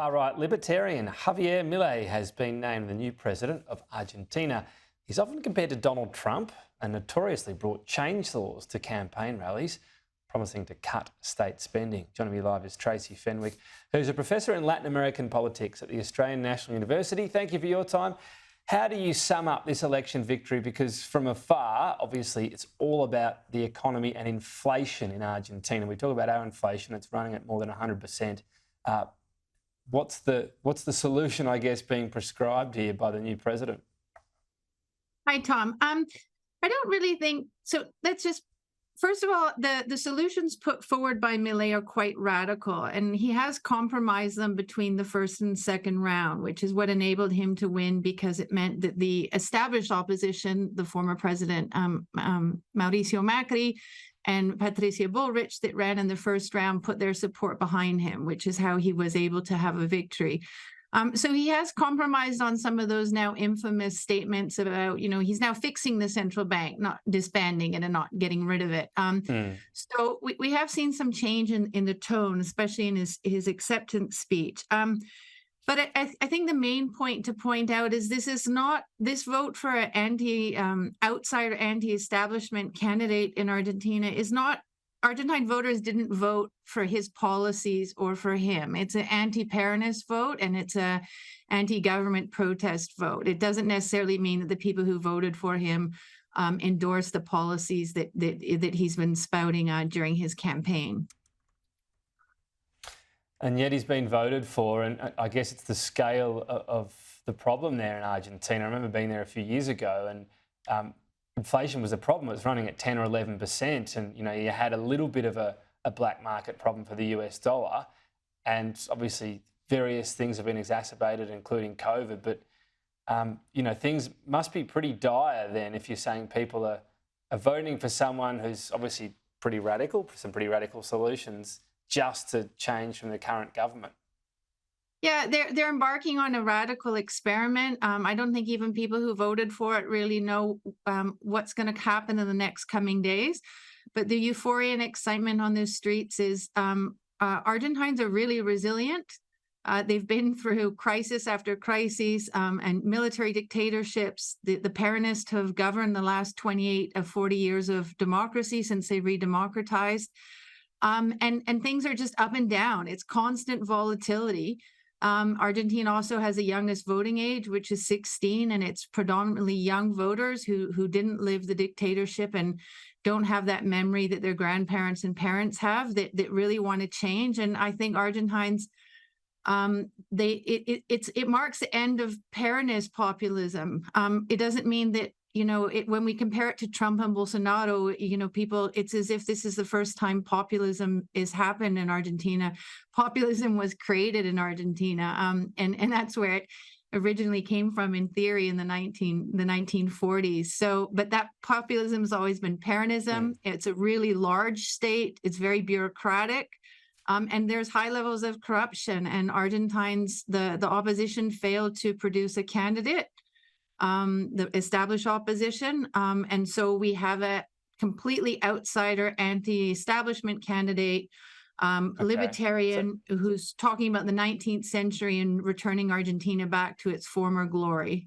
Far-right libertarian Javier Milei has been named the new president of Argentina. He's often compared to Donald Trump and notoriously brought change laws to campaign rallies, promising to cut state spending. Joining me live is Tracy Fenwick, who's a professor in Latin American politics at the Australian National University. Thank you for your time. How do you sum up this election victory? Because from afar, obviously, it's all about the economy and inflation in Argentina. We talk about our inflation; it's running at more than 100%. What's the solution, I guess, being prescribed here by the new president? Hi, Tom. I don't really think so. Let's just first of all, the solutions put forward by Milei are quite radical, and he has compromised them between the first and second round, which is what enabled him to win, because it meant that the established opposition, the former president Mauricio Macri and Patricia Bullrich, that ran in the first round, put their support behind him, which is how he was able to have a victory. So he has compromised on some of those now infamous statements about, he's now fixing the central bank, not disbanding it and not getting rid of it. So we have seen some change in the tone, especially in his acceptance speech. But I think the main point to point out is this vote for an outsider, anti-establishment candidate in Argentina is not. Argentine voters didn't vote for his policies or for him. It's an anti-Peronist vote, and it's an anti-government protest vote. It doesn't necessarily mean that the people who voted for him endorse the policies that he's been spouting during his campaign. And yet he's been voted for, and I guess it's the scale of the problem there in Argentina. I remember being there a few years ago, and inflation was a problem. It was running at 10 or 11%, and you had a little bit of a black market problem for the US dollar, and obviously various things have been exacerbated, including COVID. But things must be pretty dire then if you're saying people are voting for someone who's obviously pretty radical, for some pretty radical solutions, just to change from the current government. Yeah, they're embarking on a radical experiment. I don't think even people who voted for it really know what's going to happen in the next coming days. But the euphoria and excitement on the streets is Argentines are really resilient. They've been through crisis after crisis and military dictatorships. The Peronists have governed the last 28 of 40 years of democracy since they redemocratized. And things are just up and down. It's constant volatility. Argentina also has the youngest voting age, which is 16, and it's predominantly young voters who didn't live the dictatorship and don't have that memory that their grandparents and parents have, that really want to change. And I think Argentines, it marks the end of Peronist populism. It doesn't mean that when we compare it to Trump and Bolsonaro, it's as if this is the first time populism has happened in Argentina. Populism was created in Argentina, and that's where it originally came from in theory in the 1940s. So, but that populism has always been Peronism. It's a really large state. It's very bureaucratic. And there's high levels of corruption, and Argentines, the opposition failed to produce a candidate. The established opposition. And so we have a completely outsider, anti-establishment candidate, libertarian, who's talking about the 19th century and returning Argentina back to its former glory.